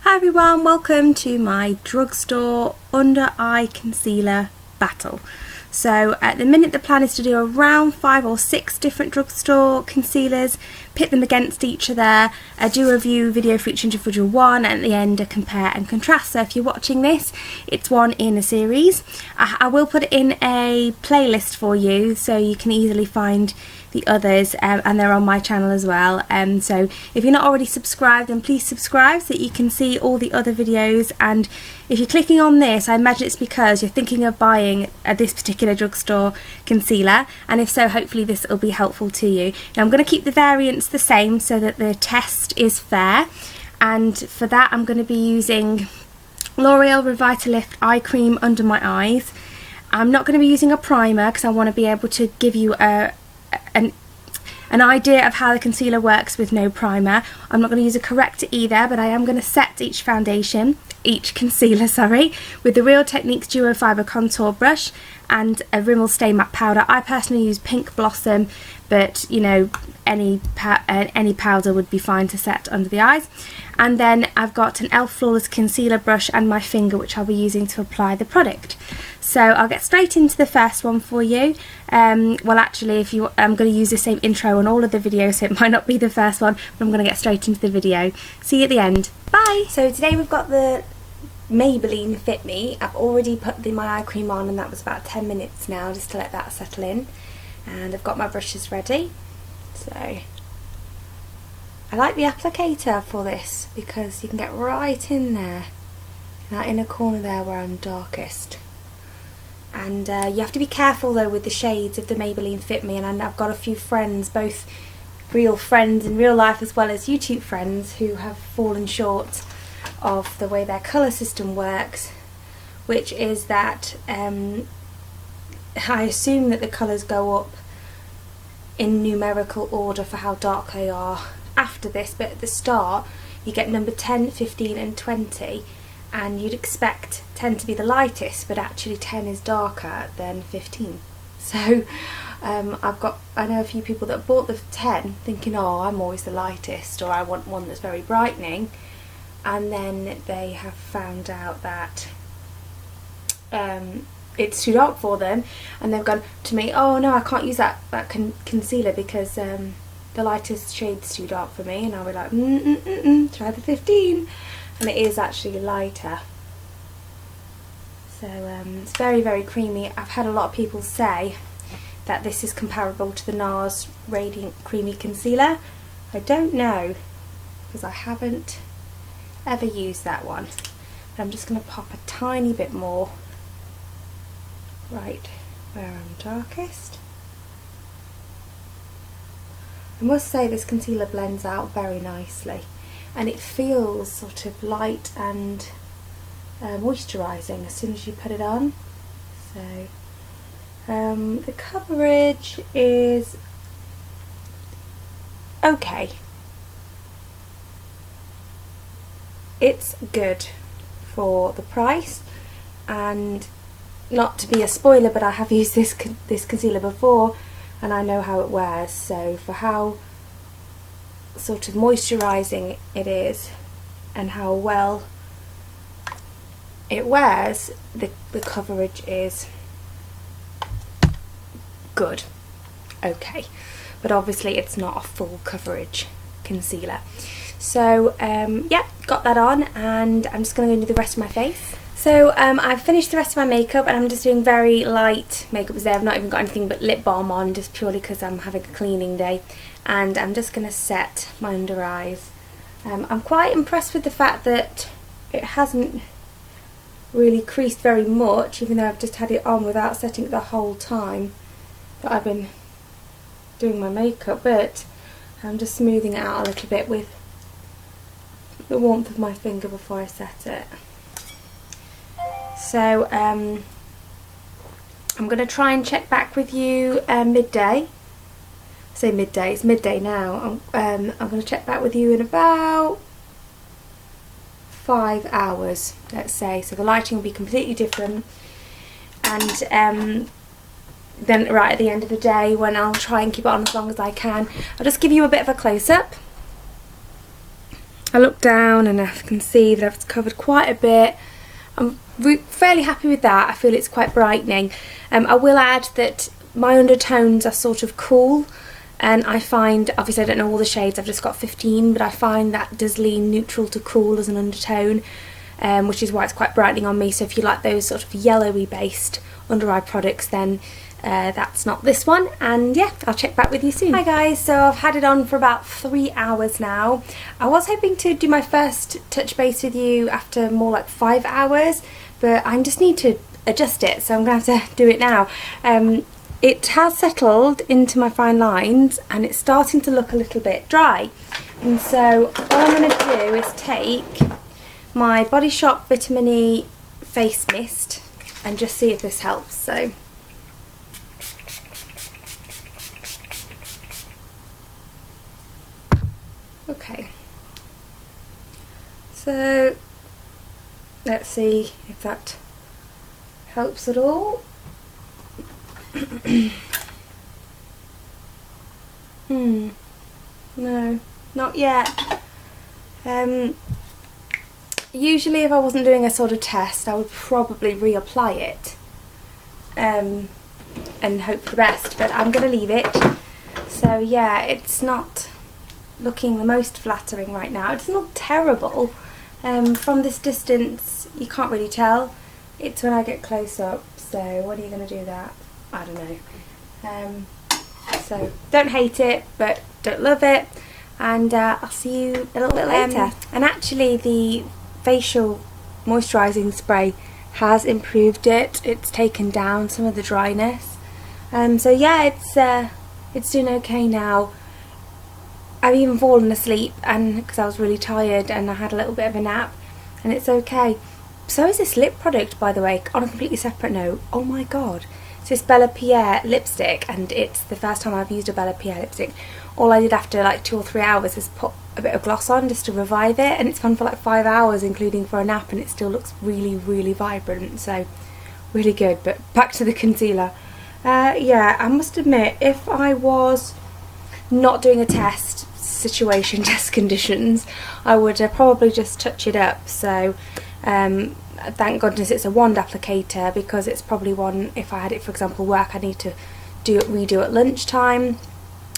Hi everyone, welcome to my Drugstore under eye concealer battle. So at the minute the plan is to do around 5 or 6 different Drugstore concealers, pit them against each other, do a review video for each individual one, and at the end a compare and contrast. So if you're watching this, it's one in a series. I will put it in a playlist for you so you can easily find the others, and they're on my channel as well. So if you're not already subscribed, then please subscribe so that you can see all the other videos. And if you're clicking on this, I imagine it's because you're thinking of buying this particular Drugstore concealer, and if so, hopefully this will be helpful to you. Now I'm going to keep the variants the same so that the test is fair, and for that I'm going to be using L'Oreal Revitalift eye cream under my eyes. I'm not going to be using a primer because I want to be able to give you an idea of how the concealer works with no primer. I'm not going to use a corrector either, but I am going to set each concealer, with the Real Techniques Duo Fibre Contour Brush and a Rimmel Stay Matte Powder. I personally use Pink Blossom, but you know, any powder would be fine to set under the eyes. And then I've got an e.l.f. Flawless Concealer Brush and my finger, which I'll be using to apply the product. So I'll get straight into the first one for you. Well, actually, I'm going to use the same intro on all of the videos, so it might not be the first one, but I'm going to get straight into the video. See you at the end. Bye! So today we've got the Maybellline Fit Me. I've already put my eye cream on, and that was about 10 minutes now, just to let that settle in. And I've got my brushes ready. So I like the applicator for this because you can get right in there, in that inner corner there where I'm darkest. And you have to be careful though with the shades of the Maybelline Fit Me, and I've got a few friends, both real friends in real life as well as YouTube friends, who have fallen short of the way their colour system works, which is that I assume that the colours go up in numerical order for how dark they are after this, but at the start you get number 10, 15 and 20, and you'd expect 10 to be the lightest, but actually 10 is darker than 15. So I know a few people that bought the 10 thinking, oh, I'm always the lightest, or I want one that's very brightening, and then they have found out that it's too dark for them, and they've gone to me, oh no, I can't use that concealer because the lightest shade's too dark for me. And I'll be like, try the 15, and it is actually lighter. So it's very, very creamy. I've had a lot of people say that this is comparable to the NARS Radiant Creamy Concealer. I don't know, because I haven't ever used that one. But I'm just going to pop a tiny bit more right where I'm darkest. I must say this concealer blends out very nicely, and it feels sort of light and moisturising as soon as you put it on. So the coverage is okay. It's good for the price, and not to be a spoiler, but I have used this concealer before and I know how it wears. So for how sort of moisturising it is and how well it wears, the coverage is good. Okay, but obviously it's not a full coverage concealer. So yeah, got that on, and I'm just going to go into the rest of my face. So I've finished the rest of my makeup, and I'm just doing very light makeup today. I've not even got anything but lip balm on, just purely because I'm having a cleaning day. And I'm just going to set my under eyes. I'm quite impressed with the fact that it hasn't really creased very much, even though I've just had it on without setting it the whole time that I've been doing my makeup. But I'm just smoothing it out a little bit with the warmth of my finger before I set it. So I'm going to try and check back with you midday. I say midday, it's midday now. I'm going to check back with you in about 5 hours, let's say. So the lighting will be completely different, and then right at the end of the day, when I'll try and keep it on as long as I can, I'll just give you a bit of a close-up I look down and I can see that I've covered quite a bit. I'm fairly happy with that. I feel it's quite brightening. I will add that my undertones are sort of cool, and I find, obviously I don't know all the shades, I've just got 15, but I find that does lean neutral to cool as an undertone, which is why it's quite brightening on me. So if you like those sort of yellowy based under eye products, then that's not this one. And yeah, I'll check back with you soon. Hi guys, so I've had it on for about 3 hours now. I was hoping to do my first touch base with you after more like 5 hours, but I just need to adjust it, so I'm going to have to do it now. It has settled into my fine lines and it's starting to look a little bit dry. And so what I'm going to do is take my Body Shop Vitamin E face mist and just see if this helps. So okay, so let's see if that helps at all. No, not yet. Usually if I wasn't doing a sort of test, I would probably reapply it and hope for the best, but I'm going to leave it. So yeah, it's not looking the most flattering right now. It's not terrible. From this distance you can't really tell. It's when I get close up, so what are you going to do that? I don't know. So don't hate it, but don't love it, and I'll see you a little bit later. And actually the facial moisturising spray has improved it. It's taken down some of the dryness. So yeah, it's doing okay now. I've even fallen asleep, and because I was really tired and I had a little bit of a nap, and it's okay. So is this lip product, by the way, on a completely separate note. Oh my god. It's this Bella Pierre lipstick, and it's the first time I've used a Bella Pierre lipstick. All I did after like 2 or 3 hours is put a bit of gloss on just to revive it, and it's gone for like 5 hours including for a nap, and it still looks really, really vibrant, so really good. But back to the concealer. Yeah, I must admit, if I was not doing a test situation, test conditions, I would probably just touch it up. So thank goodness it's a wand applicator, because it's probably one, if I had it for example work, I need to redo at lunchtime,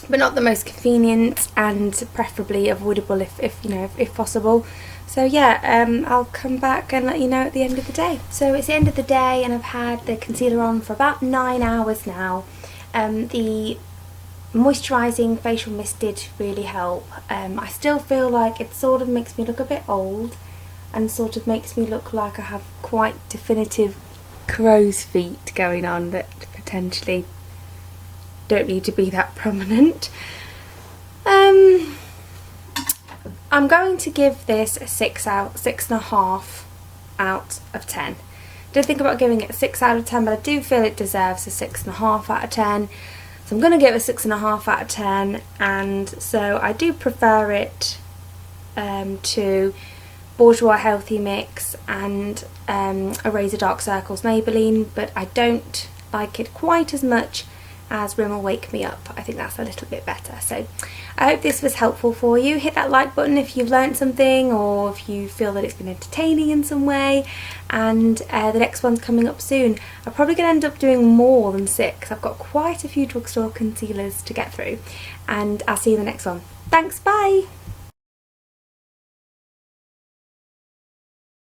but not the most convenient and preferably avoidable if possible. So yeah, I'll come back and let you know at the end of the day. So it's the end of the day and I've had the concealer on for about 9 hours now. The moisturising facial mist did really help. I still feel like it sort of makes me look a bit old, and sort of makes me look like I have quite definitive crow's feet going on that potentially don't need to be that prominent. I'm going to give this a 6.5 out of 10. Did think about giving it a 6 out of 10, but I do feel it deserves a 6.5 out of 10. So I'm going to give it a 6.5 out of 10, and so I do prefer it to Bourjois Healthy Mix and Eraser Dark Circles Maybelline, but I don't like it quite as much as Rimmel Wake Me Up. I think that's a little bit better. So I hope this was helpful for you. Hit that like button if you've learnt something, or if you feel that it's been entertaining in some way, and the next one's coming up soon. I'm probably going to end up doing more than 6. I've got quite a few drugstore concealers to get through, and I'll see you in the next one. Thanks, bye!